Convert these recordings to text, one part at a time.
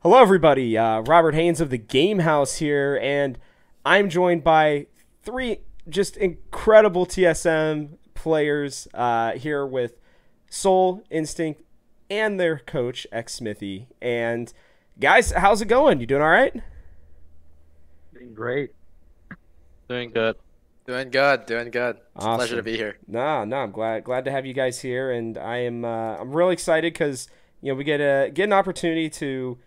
Hello, everybody. Robert Haynes of the Game House here, and I'm joined by three just incredible TSM players here with Soul, Instinct, and their coach, Xmithie. And guys, how's it going? You doing all right? Doing great. Doing good. Doing good, doing good. It's a pleasure to Awesome. be here. No, I'm glad to have you guys here, and I'm really excited because we get an opportunity to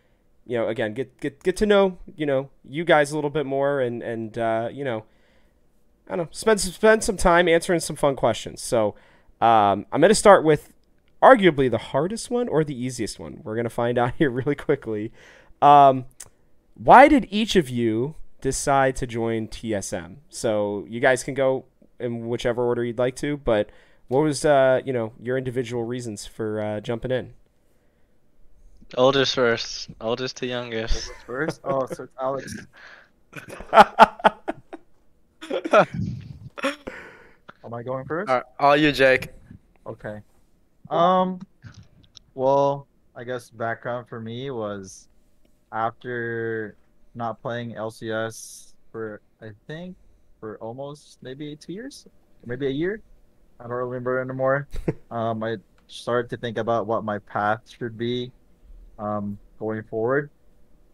again get to know you guys a little bit more, and I don't know, spend some time answering some fun questions. So I'm gonna start with arguably the hardest one or the easiest one. We're gonna find out here really quickly. Um, why did each of you decide to join TSM? So you guys can go in whichever order you'd like to, but what was your individual reasons for jumping in? Oldest first. Oldest to youngest. First, oh, so it's Alex. Am I going first? All you, Jake. Okay. Um, well, I guess background for me was after not playing LCS for I think for almost maybe 2 years, maybe a year. I don't remember anymore. I started to think about what my path should be, going forward.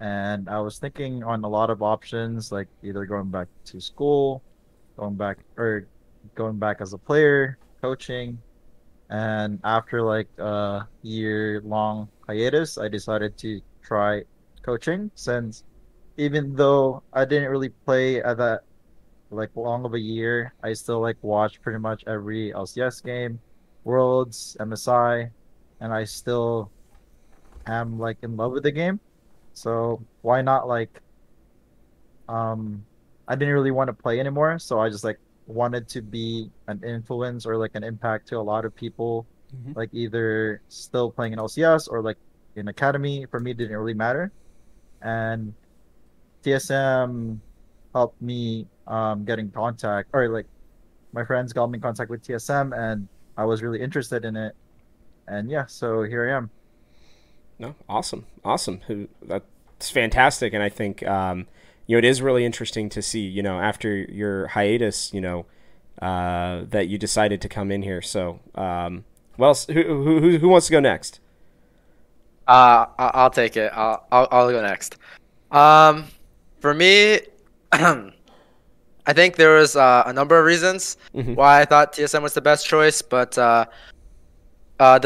And I was thinking on a lot of options, like either going back to school, going back as a player, coaching. And after like a year-long hiatus, I decided to try coaching since even though I didn't really play at that like long of a year, I still like watch pretty much every LCS game, Worlds, MSI, and I still am like in love with the game. So why not like I didn't really want to play anymore, so I just like wanted to be an influence or like an impact to a lot of people, Mhm. like either still playing in LCS or like in academy. For me, it didn't really matter. And TSM helped me get in contact, or like my friends got me in contact with TSM, and I was really interested in it. And yeah, so here I am. No, awesome. That's fantastic, and I think it is really interesting to see after your hiatus, that you decided to come in here. So, well, who wants to go next? I'll take it. I'll go next. Um, for me, I think there was a number of reasons Hmm. why I thought TSM was the best choice, but the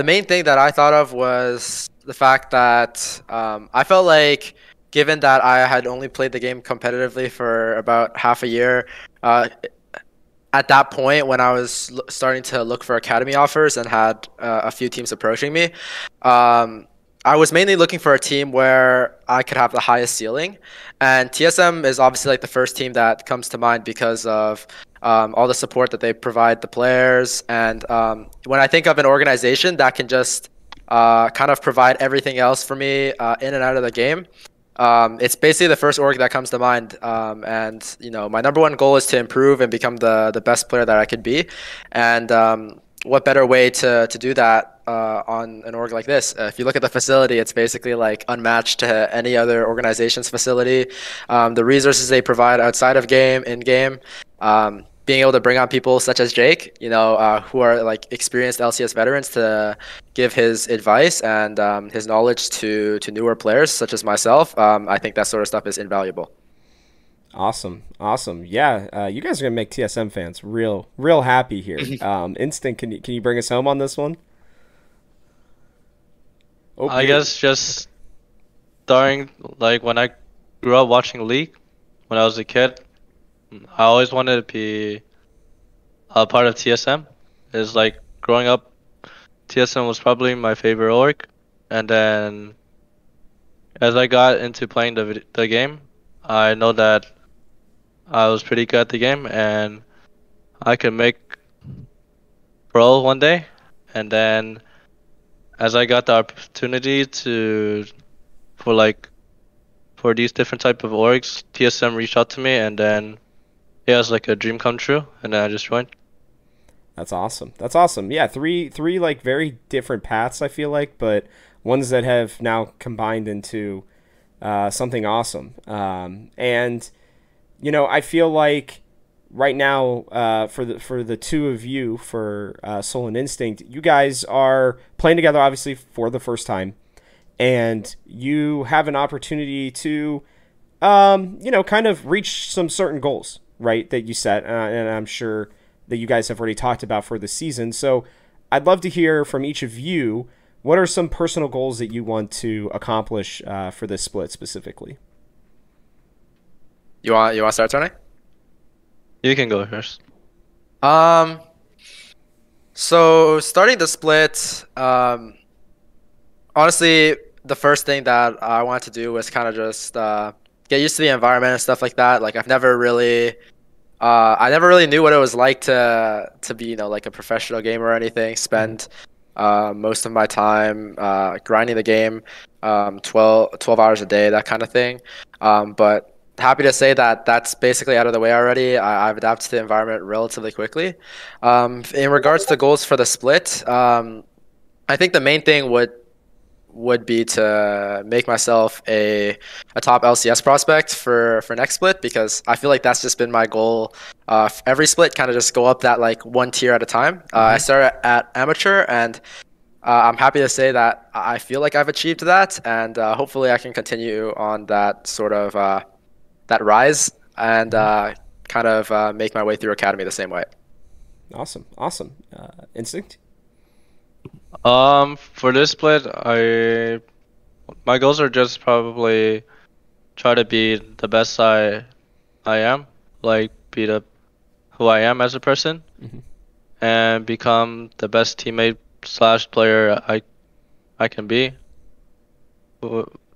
main thing that I thought of was the fact that I felt like, given that I had only played the game competitively for about half a year, uh, at that point when I was starting to look for academy offers and had a few teams approaching me, um, I was mainly looking for a team where I could have the highest ceiling, and TSM is obviously like the first team that comes to mind because of all the support that they provide the players, and when I think of an organization that can just kind of provide everything else for me in and out of the game. It's basically the first org that comes to mind, and my number one goal is to improve and become the best player that I could be, and what better way to do that on an org like this? If you look at the facility, it's basically like unmatched to any other organization's facility. The resources they provide outside of game, in game, being able to bring on people such as Jake, who are like experienced LCS veterans to give his advice and his knowledge to newer players such as myself. I think that sort of stuff is invaluable. Awesome. Yeah, you guys are gonna make TSM fans real happy here. Instinct, can you bring us home on this one? Oh, I guess just starting like when I grew up watching League when I was a kid, I always wanted to be a part of TSM. It's like growing up, TSM was probably my favorite org, and then as I got into playing the game, I know that I was pretty good at the game and I could make pro one day. And then as I got the opportunity to for like for these different type of orgs, TSM reached out to me, and then yeah, it was like a dream come true, and then I just joined. that's awesome. That's awesome. Yeah, three like very different paths, I feel like, but ones that have now combined into something awesome. And I feel like right now, for the two of you, for Soul and Instinct, you guys are playing together, obviously for the first time, and you have an opportunity to, kind of reach some certain goals, right, that you set, and I'm sure that you guys have already talked about for the season. So I'd love to hear from each of you. What are some personal goals that you want to accomplish for this split specifically? You want to start, Tony? You can go first. So starting the split, honestly, the first thing that I wanted to do was kind of just get used to the environment and stuff like that. Like I never really knew what it was like to be, like a professional gamer or anything. Spend most of my time grinding the game, 12 hours a day, that kind of thing. But happy to say that that's basically out of the way already. I've adapted to the environment relatively quickly. In regards to goals for the split, I think the main thing would be to make myself a top LCS prospect for next split, because I feel like that's just been my goal. Every split, kind of just go up that like one tier at a time. I started at amateur, and I'm happy to say that I feel like I've achieved that, and hopefully I can continue on that sort of that rise and kind of make my way through academy the same way. Awesome. Instinct? For this split, my goals are just probably try to be the best I am, like be who I am as a person, and become the best teammate / player I can be,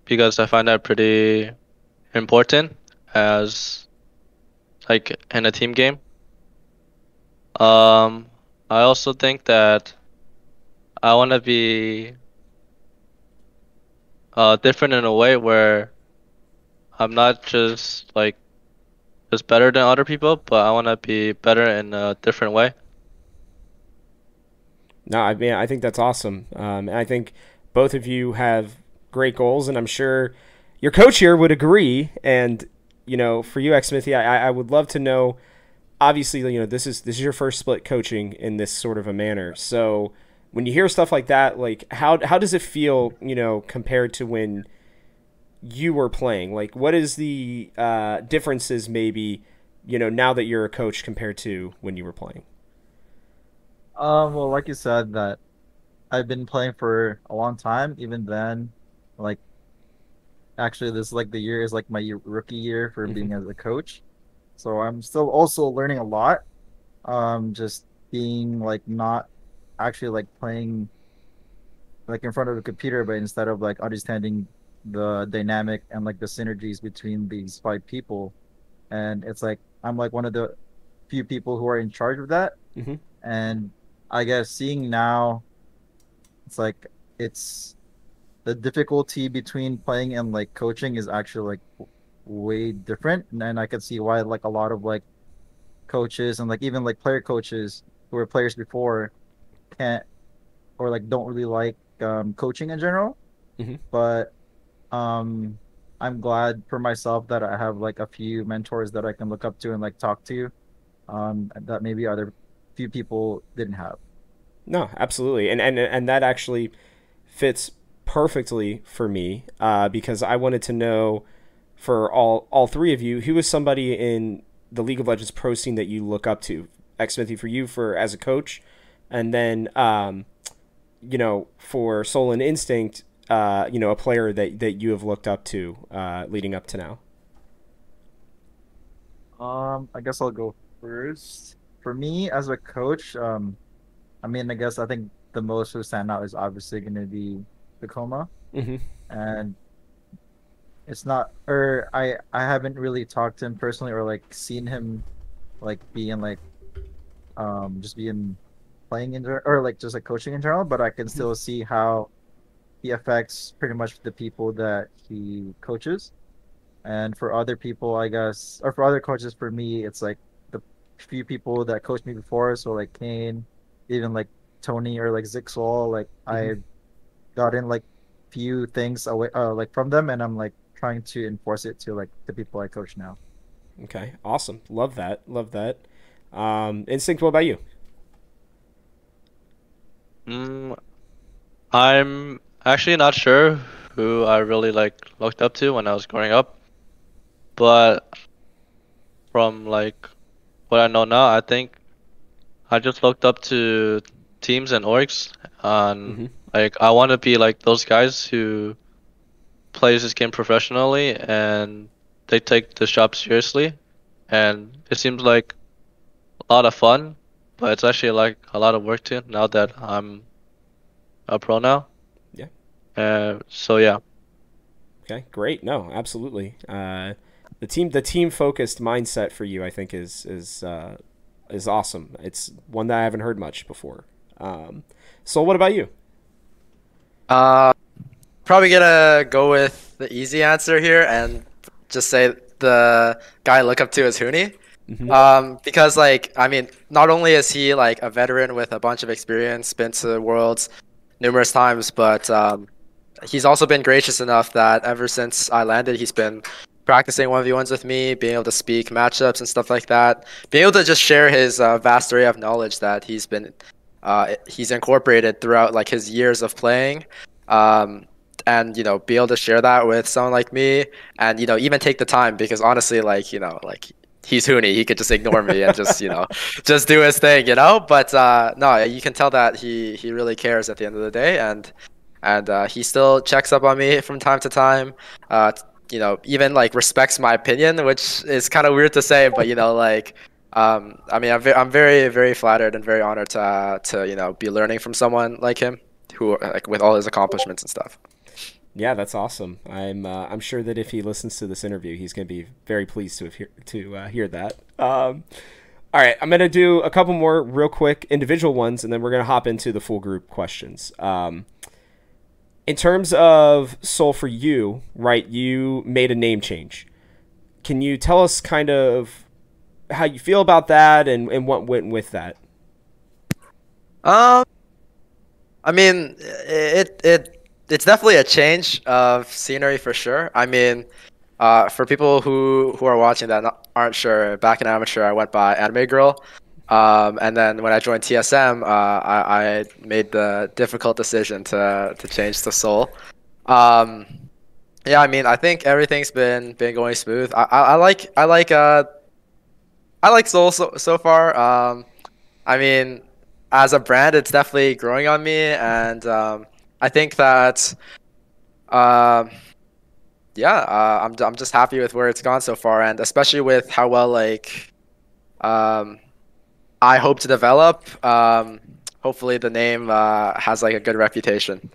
because I find that pretty important as like in a team game. I also think that I want to be different in a way where I'm not just better than other people, but I want to be better in a different way. No, I mean, I think that's awesome. And I think both of you have great goals, and I'm sure your coach here would agree. And, for you, Xmithie, I would love to know, obviously, this is your first split coaching in this sort of a manner. So when you hear stuff like that, like how does it feel, compared to when you were playing? Like, what is the differences maybe, now that you're a coach compared to when you were playing? Well, like you said, that I've been playing for a long time. Even then, like actually, this like the year is like my rookie year for being as a coach. So I'm still also learning a lot. Just being like not actually like playing like in front of a computer, but instead of like understanding the dynamic and like the synergies between these 5 people. And it's like I'm like one of the few people who are in charge of that. And I guess seeing now, it's like it's the difficulty between playing and like coaching is actually like way different. And I can see why like a lot of like coaches and like even like player coaches who were players before can't or like don't really like coaching in general. But I'm glad for myself that I have like a few mentors that I can look up to and like talk to, that maybe other few people didn't have. No, absolutely, and that actually fits perfectly for me, because I wanted to know, for all three of you, who was somebody in the League of Legends pro scene that you look up to. Xmithie, for you, for as a coach, and then for Soul and Instinct, a player that you have looked up to leading up to now. I guess I'll go first. For me as a coach, I mean, I think the most who stand out is obviously going to be Tacoma. And it's not, or I haven't really talked to him personally or like seen him like being like just being playing in or like just like coaching in general, but I can still see how he affects pretty much the people that he coaches. And for other people, I guess, or for other coaches, for me, it's like the few people that coached me before. So like Kane, even like Tony or like Zixwall, like I got in like few things away, like from them, and I'm like trying to enforce it to like the people I coach now. Okay, awesome. Love that. Love that. Instinct, what about you? Mm, I'm actually not sure who I really like looked up to when I was growing up, but from like what I know now, I think I just looked up to teams and orgs, and Mm-hmm. like I want to be like those guys who plays this game professionally and they take the job seriously, and it seems like a lot of fun, but it's actually like a lot of work too. Now that I'm a pro now, Yeah. so yeah. Okay, great. No, absolutely. The team focused mindset for you, I think, is awesome. It's one that I haven't heard much before. So, what about you? Uh, Probably gonna go with the easy answer here and just say the guy I look up to is Hooney. Mm-hmm. Because like I mean, not only is he like a veteran with a bunch of experience, been to worlds numerous times, but he's also been gracious enough that ever since I landed, he's been practicing 1v1s with me, being able to speak matchups and stuff like that, being able to just share his vast array of knowledge that he's incorporated throughout like his years of playing. Um, and be able to share that with someone like me, and even take the time, because honestly, like like he's Hooney, he could just ignore me and just just do his thing, but no, you can tell that he really cares at the end of the day, and he still checks up on me from time to time. Even like respects my opinion, which is kind of weird to say, but like I mean, I'm very, very flattered and very honored to be learning from someone like him, who like with all his accomplishments and stuff. Yeah, that's awesome. I'm sure that if he listens to this interview, he's going to be very pleased to hear that. All right, I'm going to do a couple more real quick individual ones, and then we're going to hop into the full group questions. In terms of Soul, for you, right, you made a name change. Can you tell us kind of how you feel about that and what went with that? I mean, it's definitely a change of scenery for sure. I mean, for people who are watching that aren't sure, back in amateur, I went by Anime Girl. And then when I joined TSM, I made the difficult decision to change to Soul. Yeah, I mean, I think everything's been going smooth. I like Soul so far. I mean, as a brand, it's definitely growing on me, and I think that uh, yeah, I'm just happy with where it's gone so far, and especially with how well like um, I hope to develop. Hopefully, the name has like a good reputation.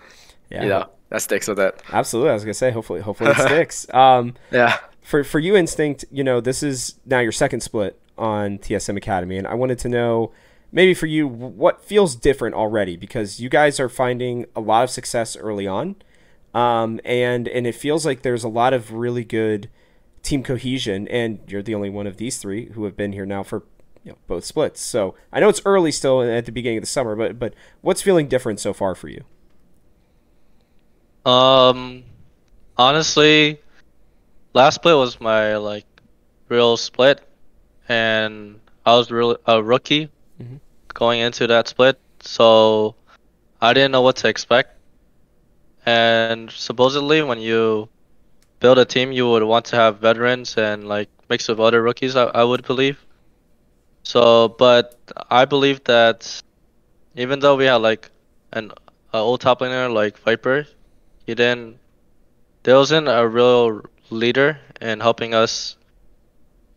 Yeah, That sticks with it. absolutely. I was gonna say, hopefully it sticks. Yeah. For you, Instinct, this is now your second split on TSM Academy, and I wanted to know, maybe for you, what feels different already, because you guys are finding a lot of success early on, and it feels like there's a lot of really good team cohesion, and you're the only one of these three who have been here now for both splits. So I know it's early still at the beginning of the summer, but what's feeling different so far for you? Honestly, last split was my like real split, and I was really a rookie Mm-hmm. going into that split, so I didn't know what to expect. And supposedly, when you build a team, you would want to have veterans and like mix with other rookies, I would believe. So, but I believe that even though we had like an old top laner like Viper, he didn't. There wasn't a real leader in helping us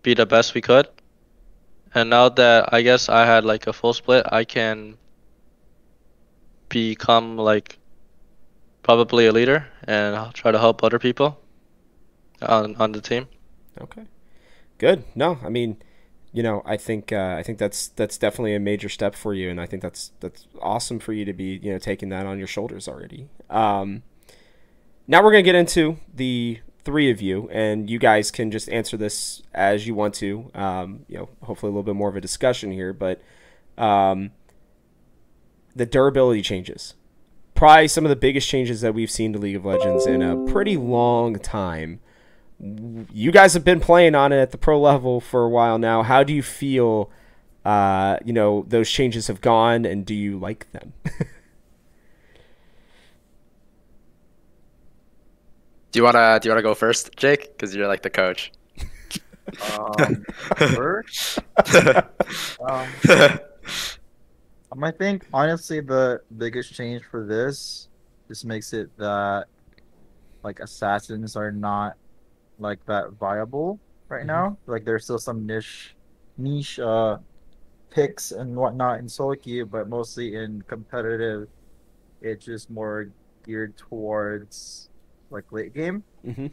be the best we could. And now that I guess I had like a full split, I can become like probably a leader and I'll try to help other people on the team. Okay, good. No, I mean, I think that's definitely a major step for you, and I think that's awesome for you to be taking that on your shoulders already. Now we're gonna get into the three of you, and you guys can just answer this as you want to. Hopefully a little bit more of a discussion here, but the durability changes, probably some of the biggest changes that we've seen to League of Legends in a pretty long time. you guys have been playing on it at the pro level for a while now. How do you feel, those changes have gone, and do you like them? Do you wanna go first, Jake? Because you're like the coach. First, I think honestly the biggest change for this just makes it that like assassins are not like that viable right now. Like there's still some niche picks and whatnot in solo queue, but mostly in competitive, it's just more geared towards like late game. Mm-hmm.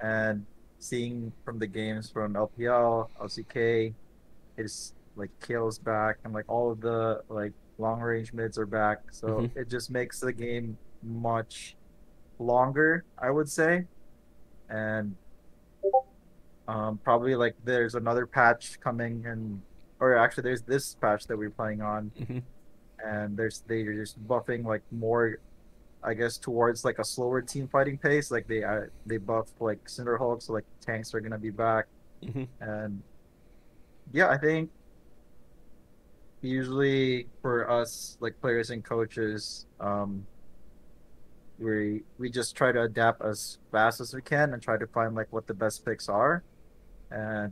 And seeing from the games from LPL, LCK, it's like Kale's back and like all of the like long range mids are back. So it just makes the game much longer, I would say. And probably like there's another patch coming, and or actually there's this patch that we're playing on, and they're just buffing like more, I guess, towards like a slower team fighting pace. Like they buff like Cinderhulk, so like tanks are gonna be back, and yeah, I think usually for us like players and coaches, we just try to adapt as fast as we can and try to find like what the best picks are, and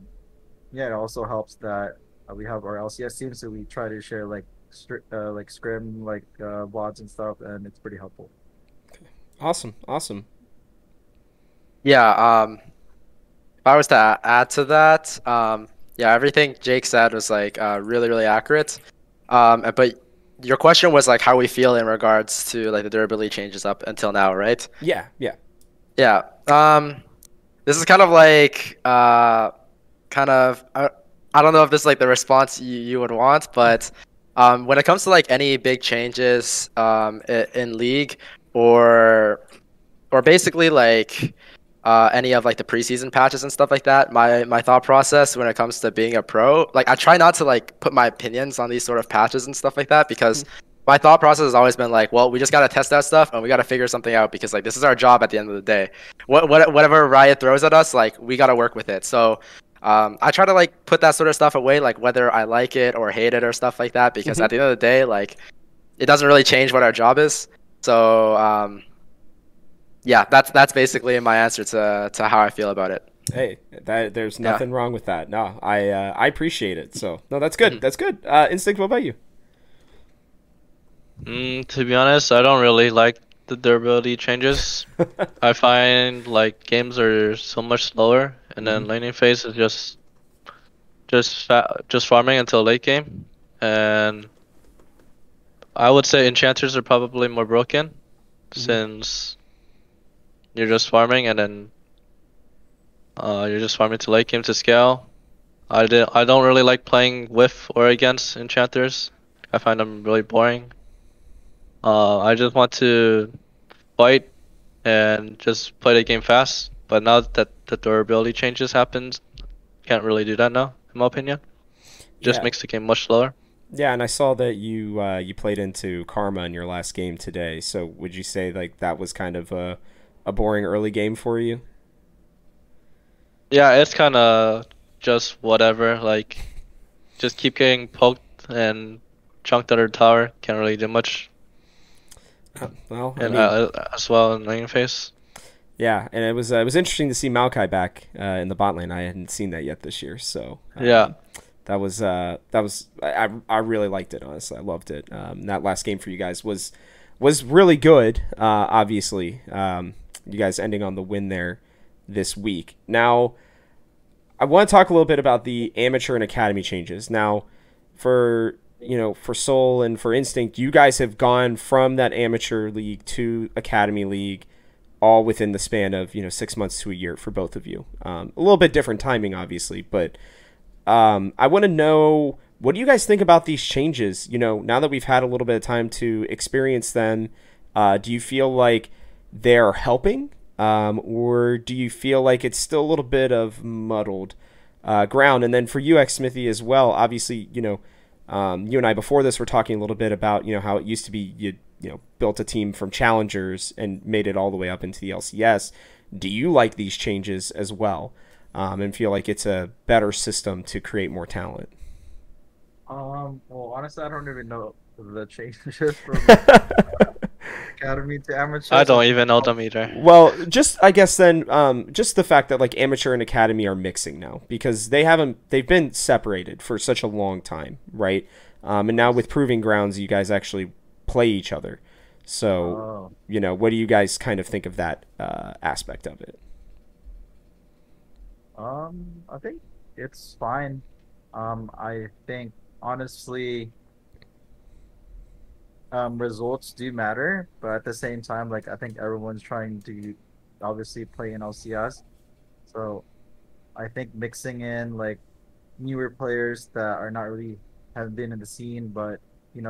yeah, it also helps that we have our LCS team, so we try to share like scrim like VODs and stuff, and it's pretty helpful. Awesome. Yeah. If I was to add to that, yeah, everything Jake said was like really, really accurate. But your question was like how we feel in regards to like the durability changes up until now, right? Yeah. Yeah. This is kind of like I don't know if this is like the response you would want, but when it comes to like any big changes in League or basically like any of like the preseason patches and stuff like that, my thought process when it comes to being a pro, like I try not to like put my opinions on these sort of patches and stuff like that, because my thought process has always been like, well, we just got to test that stuff and we got to figure something out, because like this is our job at the end of the day. Whatever Riot throws at us, like we got to work with it. So I try to like put that sort of stuff away, like whether I like it or hate it or stuff like that, because at the end of the day, like it doesn't really change what our job is. So yeah, that's basically my answer to how I feel about it. Hey, there's nothing wrong with that. No, I appreciate it. So no, that's good. That's good. Instinct, what about you? To be honest, I don't really like the durability changes. I find like games are so much slower, and then laning phase is just farming until late game, and I would say enchanters are probably more broken, since you're just farming and then you're just farming to late game to scale. I don't really like playing with or against enchanters. I find them really boring. I just want to fight and just play the game fast. But now that the durability changes happened, can't really do that now, in my opinion. Just makes the game much slower. Yeah, and I saw that you played into Karma in your last game today. So would you say like that was kind of a boring early game for you? Yeah, it's kind of just whatever. Like, just keep getting poked and chunked under the tower. Can't really do much. Well, and as well in lane phase. Yeah, and it was interesting to see Maokai back in the bot lane. I hadn't seen that yet this year, so that was I really liked it. Honestly, I loved it. That last game for you guys was really good. Obviously, you guys ending on the win there this week. Now, I want to talk a little bit about the amateur and academy changes. Now, for Soul and for Instinct, you guys have gone from that amateur league to academy league, all within the span of 6 months to a year for both of you. A little bit different timing, obviously, but I want to know, what do you guys think about these changes? Now that we've had a little bit of time to experience them, do you feel like they're helping, or do you feel like it's still a little bit of muddled ground? And then for you, Xmithie, as well, obviously, you and I before this were talking a little bit about how it used to be you built a team from challengers and made it all the way up into the LCS. do you like these changes as well, and feel like it's a better system to create more talent? Well, honestly, I don't even know the changes from academy to amateur. I So don't even know them either. Well, just I guess then, just the fact that like amateur and academy are mixing now because they've been separated for such a long time, right? And now with proving grounds, you guys actually play each other. So, what do you guys kind of think of that aspect of it? I think it's fine. I think honestly, results do matter, but at the same time, like I think everyone's trying to obviously play in LCS. So I think mixing in like newer players that are not really haven't been in the scene, but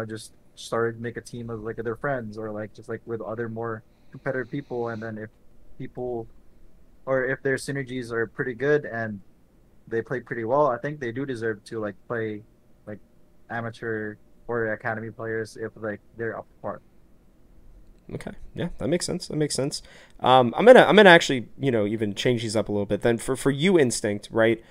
just started make a team of like their friends or like just like with other more competitive people, and then if people or if their synergies are pretty good and they play pretty well, I think they do deserve to like play like amateur or academy players if like they're up to par. Okay, yeah, that makes sense. That makes sense. I'm gonna actually even change these up a little bit. Then for you, Instinct, right?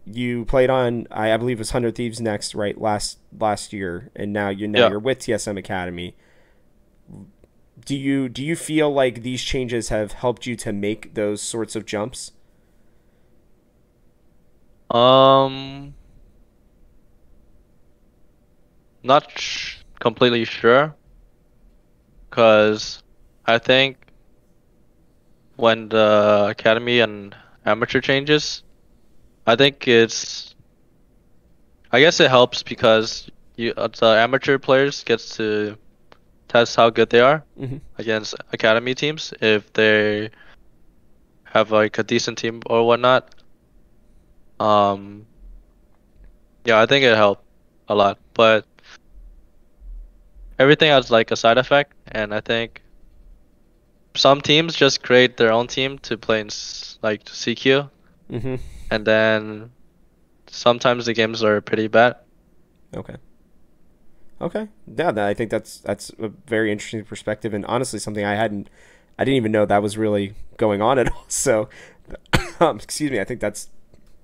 You played on I believe it was 100 Thieves Next, right? Last year, and now you're with TSM Academy. Do you feel like these changes have helped you to make those sorts of jumps? Not completely sure, because I think when the academy and amateur changes, I guess it helps because the amateur players gets to test how good they are against academy teams if they have like a decent team or whatnot. Yeah, I think it helped a lot, but everything has like a side effect, and I think some teams just create their own team to play in like CQ, and then sometimes the games are pretty bad. Okay. Yeah, I think that's a very interesting perspective, and honestly, something I didn't even know that was really going on at all. So, excuse me, I think that's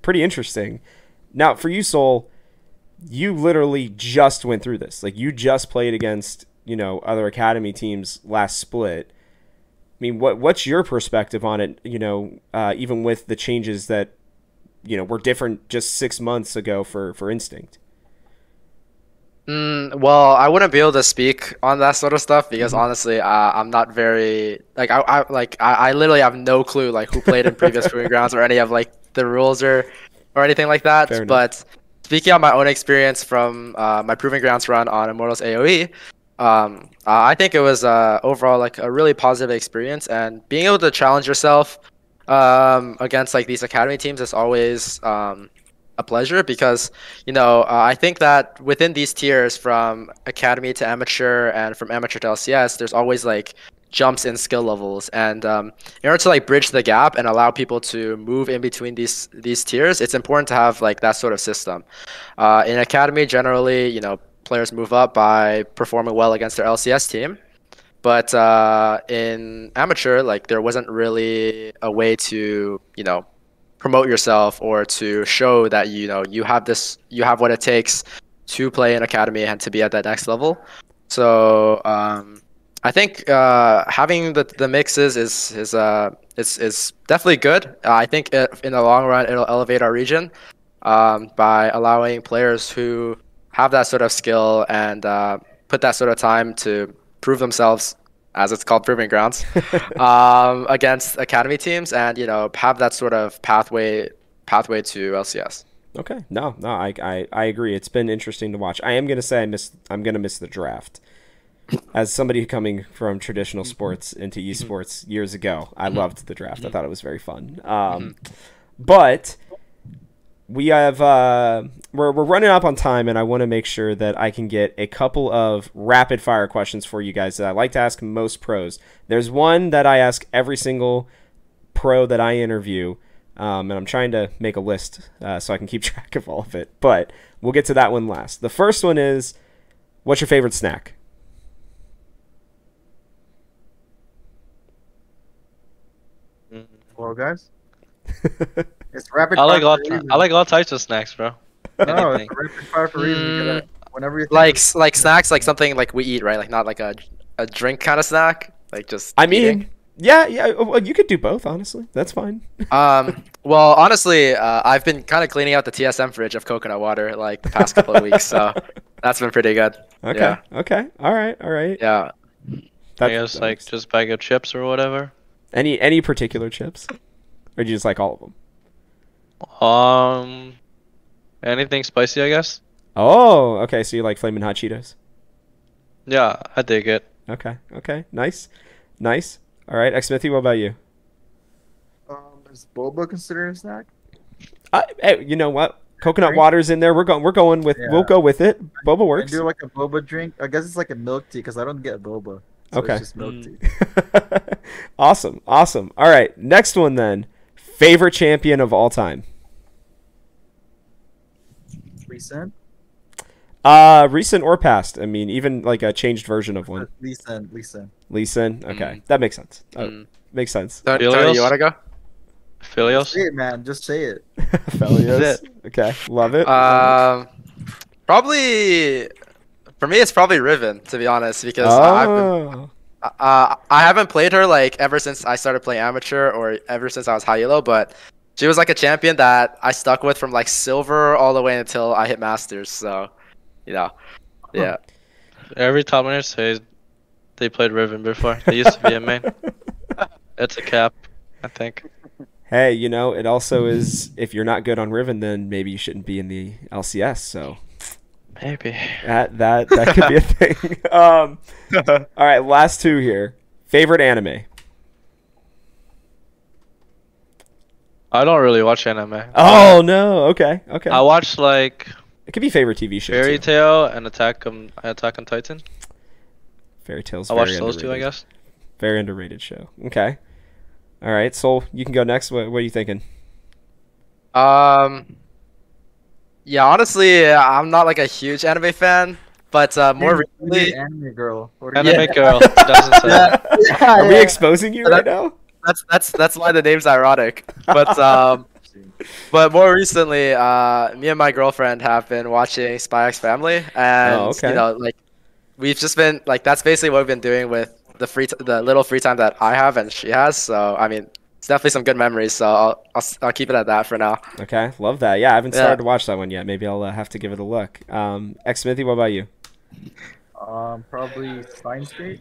pretty interesting. Now, for you, Soul, you literally just went through this. Like, you just played against other academy teams last split. I mean, what's your perspective on it? Even with the changes that were different just 6 months ago for Instinct. Well, I wouldn't be able to speak on that sort of stuff because honestly, I'm not very like I literally have no clue like who played in previous proving grounds or any of like the rules or anything like that. Fair enough. But speaking on my own experience from my proving grounds run on Immortals AOE, I think it was overall like a really positive experience, and being able to challenge yourself against like these academy teams is always a pleasure because I think that within these tiers from academy to amateur and from amateur to LCS, there's always like jumps in skill levels, and in order to like bridge the gap and allow people to move in between these tiers, it's important to have like that sort of system. In academy, generally, players move up by performing well against their LCS team, but in amateur, like there wasn't really a way to promote yourself or to show that you have what it takes to play in academy and to be at that next level. So I think having the mixes is definitely good. I think in the long run it'll elevate our region by allowing players who have that sort of skill and put that sort of time to prove themselves, as it's called, proving grounds, against academy teams, and have that sort of pathway to LCS. Okay, no, I agree. It's been interesting to watch. I am gonna say I'm gonna miss the draft. As somebody coming from traditional sports into esports years ago, I loved the draft. I thought it was very fun. But we have we're running up on time, and I want to make sure that I can get a couple of rapid fire questions for you guys that I like to ask most pros. There's one that I ask every single pro that I interview, and I'm trying to make a list so I can keep track of all of it. But we'll get to that one last. The first one is, what's your favorite snack? Mm. Well, guys, it's rapid I fire like for all a reason. I like all types of snacks, bro. No, it's Anything. rapid fire for a reason. You gotta, whenever you think Like of- like snacks, like something like we eat, right? Like not like a drink kind of snack, like just I mean, eating. yeah. Well, you could do both, honestly. That's fine. Well, honestly, I've been kind of cleaning out the TSM fridge of coconut water like the past couple of weeks, so that's been pretty good. Okay. Yeah. Okay. All right. All right. Yeah. That, I guess that like makes- just bag of chips or whatever. any particular chips, or do you just like all of them? Anything spicy, I guess. Oh, okay. So you like flaming hot Cheetos? Yeah, I dig it. Okay. Okay. Nice. Nice. All right. Xmithie, what about you? is boba considered a snack? Hey, you know what? Coconut Drink? water's in there. We're going with. Yeah. We'll go with it. Boba I works. do like a boba drink. I guess it's like a milk tea because I don't get boba. So Okay. It's just milk tea. Awesome. Awesome. All right. Next one then. Favorite champion of all time. Recent? Recent or past. I mean, even like a changed version of one. Lisa. Lee Sin. Okay, that makes sense. Mm. Makes sense. Tony, Filios? you wanna go? Filios. Say it, man. Just say it. Felios. That's Okay, love it. Probably for me, it's probably Riven, to be honest, because I haven't played her like ever since I started playing amateur or ever since I was high elo, but she was like a champion that I stuck with from like silver all the way until I hit masters. So, yeah. Every top laner says they played Riven before. They used to be a main. It's a cap, I think. Hey, you know, it also is. If you're not good on Riven, then maybe you shouldn't be in the LCS. So Maybe. that could be a thing. All right, last two here. Favorite anime. I don't really watch anime. Oh no. Okay. Okay. I watch like It could be favorite TV show. Fairy too. Tail and Attack on Titan. Fairy Tale's I very watch those two, I underrated. guess. Very underrated show. Okay. All right, Soul, you can go next. What are you thinking? Yeah, honestly, I'm not like a huge anime fan, but more recently, Anime girl. What are you- Anime girl doesn't say that. Are we exposing you right now? that's why the name's ironic. But more recently, me and my girlfriend have been watching Spy X Family, and okay. you know, like we've just been like that's basically what we've been doing with the little free time that I have and she has. So I mean, it's definitely some good memories. So I'll keep it at that for now. Okay, love that. Yeah, I haven't Yeah. started to watch that one yet. Maybe I'll have to give it a look. Xmithie, what about you? Probably Steins Gate.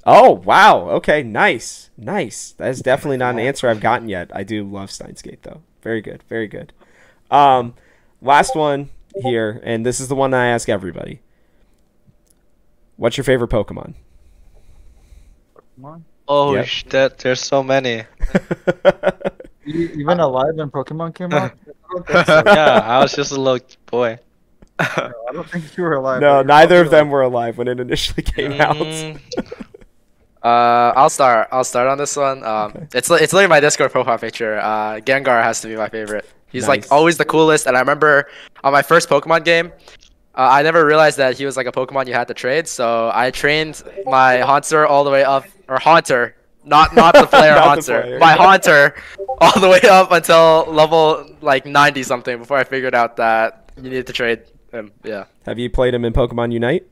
Oh, wow. Okay, nice. Nice. That is definitely not an answer I've gotten yet. I do love Steins Gate, though. Very good. Very good. Last one here, and this is the one I ask everybody. What's your favorite Pokemon? Come on. Oh Yep. shit! There's so many. Even alive when Pokemon came out? I don't think so. Yeah, I was just a little boy. I don't think you were alive. No, but neither you're of them probably were alive when it initially came out. I'll start on this one. It's literally my Discord profile picture. Gengar has to be my favorite. He's Nice. like always the coolest, and I remember on my first Pokemon game, I never realized that he was like a Pokemon you had to trade. So I trained my Haunter all the way up, or Haunter, not the player Not the Haunter, player. my Haunter, all the way up until level like 90 something before I figured out that you needed to trade him. Yeah. Have you played him in Pokemon Unite?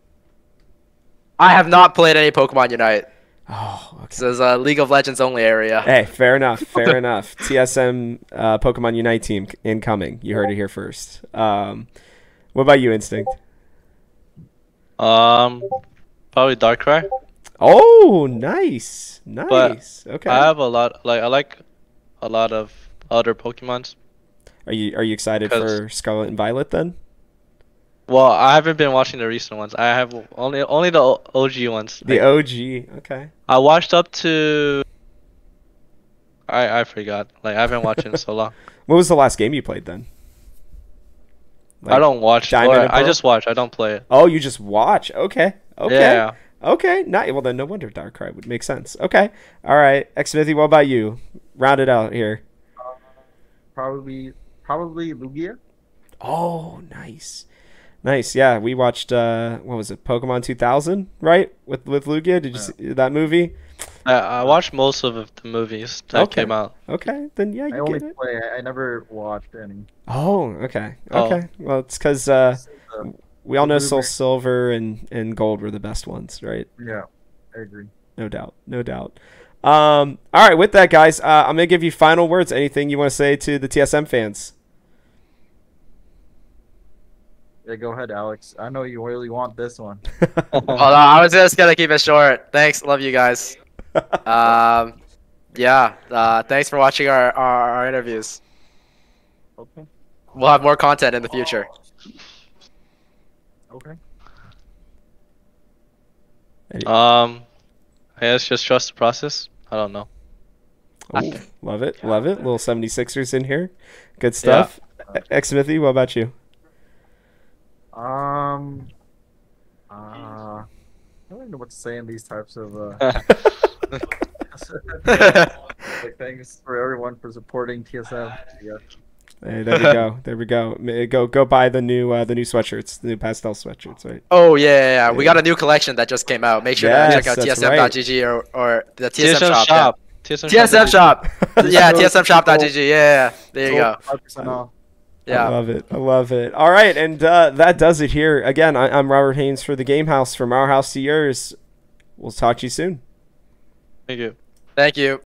I have not played any Pokemon Unite. Oh, okay. This is a League of Legends only area. Hey, fair enough. Fair enough. TSM Pokemon Unite team incoming. You heard it here first. What about you, Instinct? Probably Darkrai. Oh, nice. Nice. Okay. I have a lot. Like I like a lot of other Pokemons. Are you excited 'Cause- for Scarlet and Violet then? Well, I haven't been watching the recent ones. I have only the OG ones. The Like, OG. Okay. I watched up to. I forgot. Like I've been watching so long. What was the last game you played then? I don't watch. Diamond and I Pearl? just watch. I don't play it. Oh, you just watch. Okay. Okay. Yeah. Okay. Not well then. No wonder Darkrai would make sense. Okay. All right. Xmithie, what about you? Round it out here. Probably Lugia. Oh, nice. Nice. Yeah, we watched what was it? Pokemon 2000, right? With Lugia. Did you see that movie? I watched most of the movies that Okay. came out. Okay, then yeah, I you only get it. play. I never watched any. Oh, okay. Oh. Okay. Well, it's because we all know Soul Silver and Gold were the best ones, right? Yeah, I agree. No doubt. No doubt. All right, with that, guys, I'm going to give you final words. Anything you want to say to the TSM fans? Yeah, go ahead, Alex. I know you really want this one. Oh, no, I was just gonna keep it short. Thanks, love you guys. Yeah. Thanks for watching our interviews. Okay. We'll have more content in the future. Okay. I guess just trust the process. I don't know. Oh, love it. Love it. Little 76ers in here. Good stuff. Xmithie, what about you? I don't know what to say in these types of like, thanks for everyone for supporting TSM. Yeah. Hey, there we go. There we go. Go buy the new sweatshirts, the new pastel sweatshirts, right? Oh yeah. We got a new collection that just came out. Make sure to check out that's tsm.gg or the TSM, TSM shop. TSM shop. Yeah, tsmshop.gg. Yeah. There you go. 5% off. Yeah. I love it. I love it. All right, and that does it here. Again, I'm Robert Haynes for the Game House. From our house to yours. We'll talk to you soon. Thank you. Thank you.